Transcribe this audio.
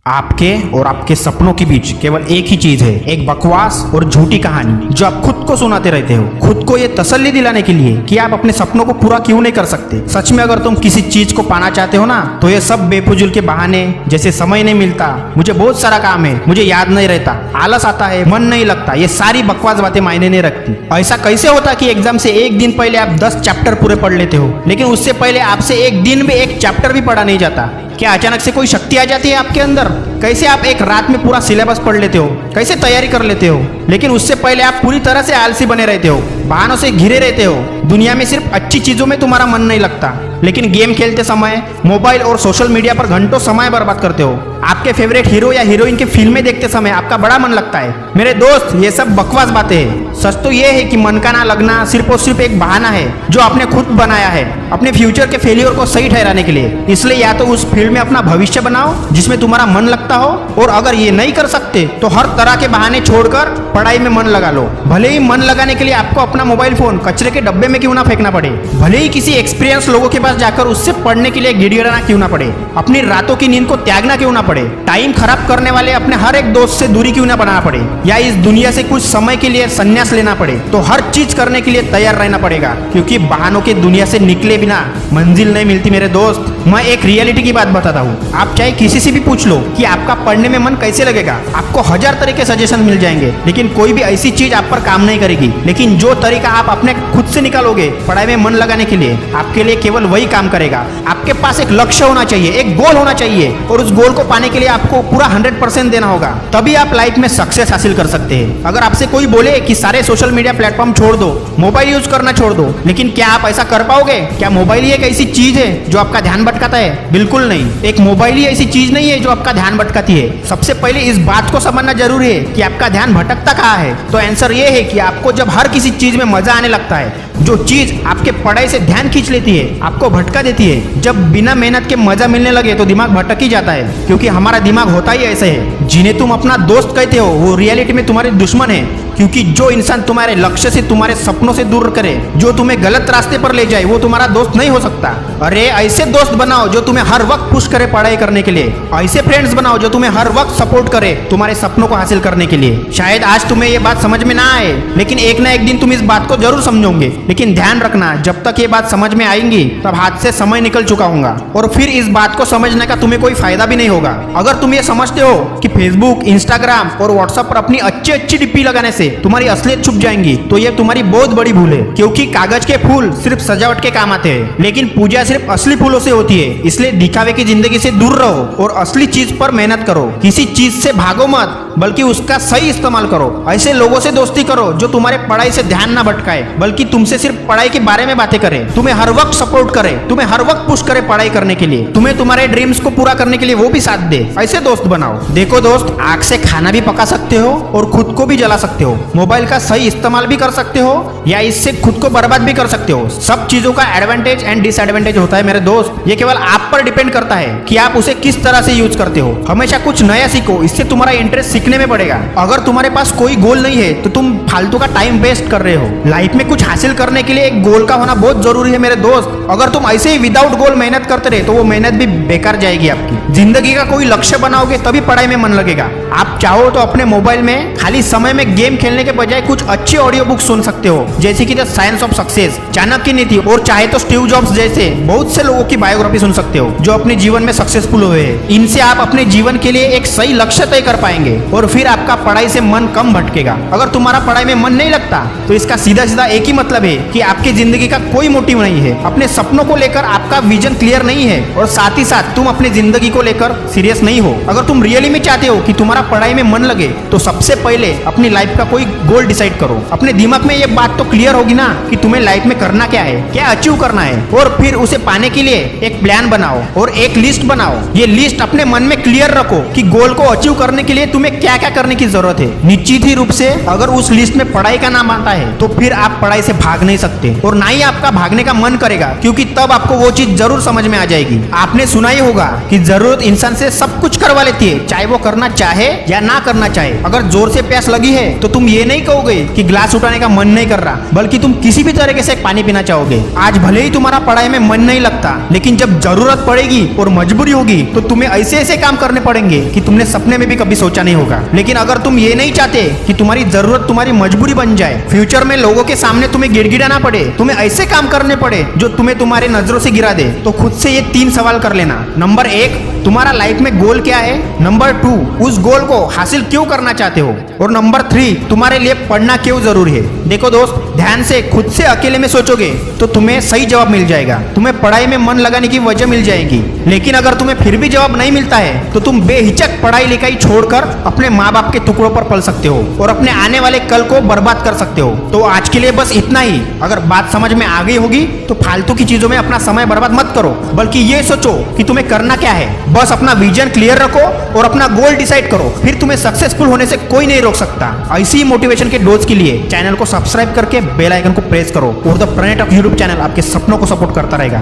आपके और आपके सपनों के बीच केवल एक ही चीज है, एक बकवास और झूठी कहानी जो आप खुद को सुनाते रहते हो, खुद को ये तसल्ली दिलाने के लिए कि आप अपने सपनों को पूरा क्यों नहीं कर सकते। सच में अगर तुम किसी चीज को पाना चाहते हो ना, तो ये सब बेफिजूल के बहाने जैसे समय नहीं मिलता, मुझे बहुत सारा काम है, मुझे याद नहीं रहता, आलस आता है, मन नहीं लगता, ये सारी बकवास बातें मायने नहीं रखती। ऐसा कैसे होता कि एग्जाम से एक दिन पहले आप 10 चैप्टर पूरे पढ़ लेते हो, लेकिन उससे पहले आपसे एक दिन में एक चैप्टर भी पढ़ा नहीं जाता। क्या अचानक से कोई शक्ति आ जाती है आपके अंदर? कैसे आप एक रात में पूरा सिलेबस पढ़ लेते हो, कैसे तैयारी कर लेते हो, लेकिन उससे पहले आप पूरी तरह से आलसी बने रहते हो, बहानों से घिरे रहते हो। दुनिया में सिर्फ अच्छी चीजों में तुम्हारा मन नहीं लगता, लेकिन गेम खेलते समय मोबाइल और सोशल मीडिया पर घंटों समय बर्बाद करते हो। आपके फेवरेट हीरो या हीरोइन के फिल्में देखते समय आपका बड़ा मन लगता है। मेरे दोस्त, ये सब बकवास बातें हैं। सच तो ये है कि मन का ना लगना सिर्फ और सिर्फ एक बहाना है जो आपने खुद बनाया है अपने फ्यूचर के फेलियर को सही ठहराने के लिए। इसलिए या तो उस फील्ड में अपना भविष्य बनाओ जिसमें तुम्हारा मन लगता हो, और अगर ये नहीं कर सकते तो हर तरह के बहाने छोड़कर पढ़ाई में मन लगा लो। भले ही मन लगाने के लिए आपको अपना मोबाइल फोन कचरे के डब्बे में क्यों ना फेंकना पड़े, भले ही किसी एक्सपीरियंस लोगों के पास जाकर उससे पढ़ने के लिए गिड़गिड़ाना क्यों ना पड़े, अपनी रातों की नींद को त्यागना क्यों ना पड़े, टाइम खराब करने वाले अपने हर एक दोस्त से दूरी क्यों ना बनाना पड़े, या इस दुनिया से कुछ समय के लिए संन्यास लेना पड़े, तो हर चीज करने के लिए तैयार रहना पड़ेगा, क्योंकि बहानों के दुनिया से निकले बिना मंजिल नहीं मिलती। मेरे दोस्त, मैं एक रियलिटी की बात बताता हूँ। आप चाहे किसी से भी पूछ लो कि आपका पढ़ने में मन कैसे लगेगा, आपको 1000 तरह के सजेशन मिल जाएंगे, लेकिन कोई भी ऐसी चीज आप पर काम नहीं करेगी। लेकिन जो तरीका आप अपने खुद से निकालोगे पढ़ाई में मन लगाने के लिए, आपके लिए केवल वही काम करेगा। आपके पास एक लक्ष्य होना चाहिए, एक गोल होना चाहिए, और उस गोल को पाने के लिए आपको पूरा 100% देना होगा, तभी आप लाइफ में सक्सेस हासिल कर सकते हैं। अगर आपसे कोई बोले कि सारे सोशल मीडिया प्लेटफॉर्म छोड़ दो, मोबाइल यूज करना छोड़ दो, लेकिन क्या आप ऐसा कर पाओगे? क्या मोबाइल ही एक ऐसी चीज है जो आपका ध्यान भटकाता है? बिल्कुल नहीं। एक मोबाइल ही ऐसी चीज नहीं है जो आपका ध्यान भटकाती है। सबसे पहले इस बात को समझना जरूरी है कि आपका ध्यान भटकता कहाँ है। तो आंसर ये है कि आपको जब हर किसी चीज में मजा आने लगता है, जो चीज आपके पढ़ाई से ध्यान खींच लेती है, आपको भटका देती है, जब बिना मेहनत के मजा मिलने लगे तो दिमाग भटक ही जाता है, क्योंकि हमारा दिमाग होता ही ऐसे है। जिन्हें तुम अपना दोस्त कहते हो वो रियलिटी में तुम्हारे दुश्मन है, क्योंकि जो इंसान तुम्हारे लक्ष्य से, तुम्हारे सपनों से दूर करे, जो तुम्हें गलत रास्ते पर ले जाए, वो तुम्हारा दोस्त नहीं हो सकता। अरे ऐसे दोस्त बनाओ जो तुम्हें हर वक्त पुश करे पढ़ाई करने के लिए, ऐसे फ्रेंड्स बनाओ जो तुम्हें हर वक्त सपोर्ट करे तुम्हारे सपनों को हासिल करने के लिए। शायद आज तुम्हें ये बात समझ में ना आए, लेकिन एक ना एक दिन तुम इस बात को जरूर समझोगे। लेकिन ध्यान रखना, जब तक ये बात समझ में आएंगी तब हाथ से समय निकल चुका होगा, और फिर इस बात को समझने का तुम्हें कोई फायदा भी नहीं होगा। अगर तुम ये समझते हो कि फेसबुक, इंस्टाग्राम और व्हाट्सएप पर अपनी अच्छी अच्छी डिप्पी लगाने से तुम्हारी असलियत छुप जाएंगी, तो ये तुम्हारी बहुत बड़ी भूल है। क्योंकि कागज के फूल सिर्फ सजावट के काम आते हैं, लेकिन पूजा सिर्फ असली फूलों से होती है। इसलिए दिखावे की जिंदगी से दूर रहो और असली चीज पर मेहनत करो। किसी चीज से भागो मत, बल्कि उसका सही इस्तेमाल करो। ऐसे लोगों से दोस्ती करो जो तुम्हारे पढ़ाई से ध्यान ना भटकाए, बल्कि तुमसे सिर्फ पढ़ाई के बारे में बातें करे, तुम्हें हर वक्त सपोर्ट करे, तुम्हें हर वक्त पुश करे पढ़ाई करने के लिए, तुम्हें तुम्हारे ड्रीम्स को पूरा करने के लिए वो भी साथ दे। ऐसे दोस्त बनाओ। देखो दोस्त, आग से खाना भी पका सकते हो और खुद को भी जला सकते हो। मोबाइल का सही इस्तेमाल भी कर सकते हो या इससे खुद को बर्बाद भी कर सकते हो। सब चीजों का एडवांटेज एंड डिसएडवांटेज होता है मेरे दोस्त। ये केवल आप पर डिपेंड करता है कि आप उसे किस तरह से यूज करते हो। हमेशा कुछ नया सीखो, इससे तुम्हारा इंटरेस्ट सीखने में बढ़ेगा। अगर तुम्हारे पास कोई गोल नहीं है तो तुम फालतू का टाइम वेस्ट कर रहे हो। लाइफ में कुछ हासिल करने के लिए एक गोल का होना बहुत जरूरी है मेरे दोस्त। अगर तुम ऐसे ही विदाउट गोल मेहनत करते रहे तो वो मेहनत भी बेकार जाएगी आपकी। जिंदगी का कोई लक्ष्य बनाओगे तभी पढ़ाई में मन लगेगा। आप चाहो तो अपने मोबाइल में खाली समय में गेम खेलने के बजाय कुछ अच्छी ऑडियो बुक सुन सकते हो, जैसे कि the science of success, Chanakya नीति, और चाहे तो स्टीव जॉब्स जैसे बहुत से लोगों की बायोग्राफी सुन सकते हो जो अपने जीवन में सक्सेसफुल हुए हैं। इनसे आप अपने जीवन के लिए एक सही लक्ष्य तय कर पाएंगे और फिर आपका पढ़ाई से मन कम भटकेगा। अगर तुम्हारा पढ़ाई में मन नहीं लगता तो इसका सीधा सीधा एक ही मतलब है कि आपकी जिंदगी का कोई मोटिव नहीं है, अपने सपनों को लेकर आपका विजन क्लियर नहीं है, और साथ ही साथ तुम अपनी जिंदगी को लेकर सीरियस नहीं हो। अगर तुम रियली में चाहते हो कि तुम्हारा पढ़ाई में मन लगे तो सबसे पहले अपनी लाइफ का कोई गोल डिसाइड करो। अपने दिमाग में ये बात तो क्लियर होगी ना कि तुम्हें लाइफ में करना क्या है, क्या अचीव करना है, और फिर उसे पाने के लिए एक प्लान बनाओ और एक लिस्ट बनाओ। ये लिस्ट अपने मन में क्लियर रखो कि गोल को अचीव करने के लिए तुम्हें क्या क्या करने की जरूरत है। निश्चित ही रूप से अगर उस लिस्ट में पढ़ाई का नाम आता है तो फिर आप पढ़ाई से भाग नहीं सकते, और ना ही आपका भागने का मन करेगा, क्योंकि तब आपको वो चीज जरूर समझ में आ जाएगी। आपने सुना ही होगा कि जरूरत जरूरत इंसान से सब कुछ करवा लेती है, चाहे वो करना चाहे या ना करना चाहे। अगर जोर से प्यास लगी है तो तुम ये नहीं कहोगे कि ग्लास उठाने का मन नहीं कर रहा, बल्कि तुम किसी भी तरीके से पानी पीना चाहोगे। आज भले ही तुम्हारा पढ़ाई में मन नहीं लगता, लेकिन जब जरूरत पड़ेगी और मजबूरी होगी तो तुम्हें ऐसे ऐसे काम करने पड़ेंगे कि तुमने सपने में भी कभी सोचा नहीं होगा। लेकिन अगर तुम ये नहीं चाहते कि तुम्हारी जरूरत तुम्हारी मजबूरी बन जाए, फ्यूचर में लोगों के सामने तुम्हें गिड़गिड़ाना पड़े, तुम्हें ऐसे काम करने पड़े जो तुम्हें तुम्हारे नजरों से गिरा दे, तो खुद से ये 3 सवाल कर लेना। नंबर 1, तुम्हारा लाइफ में गोल क्या है? नंबर 2, उस गोल को हासिल क्यों करना चाहते हो? और नंबर 3, तुम्हारे लिए पढ़ना क्यों जरूरी है? देखो दोस्त, ध्यान से खुद से अकेले में सोचोगे तो तुम्हें सही जवाब मिल जाएगा, तुम्हें पढ़ाई में मन लगाने की वजह मिल जाएगी। लेकिन अगर तुम्हें फिर भी जवाब नहीं मिलता है तो तुम बेहिचक पढ़ाई लिखाई छोड़कर अपने माँ बाप के टुकड़ों पर पल सकते हो और अपने आने वाले कल को बर्बाद कर सकते हो। तो आज के लिए बस इतना ही। अगर बात समझ में आ गई होगी तो फालतू की चीजों में अपना समय बर्बाद मत करो, बल्कि ये सोचो कि तुम्हें करना क्या है। बस अपना विजन क्लियर रखो और अपना गोल डिसाइड करो, फिर तुम्हें सक्सेसफुल होने से कोई नहीं रोक सकता। ऐसी मोटिवेशन के डोज के लिए चैनल को सब्सक्राइब करके बेल आइकन को प्रेस करो और the planet of YouTube channel आपके सपनों को सपोर्ट करता रहेगा।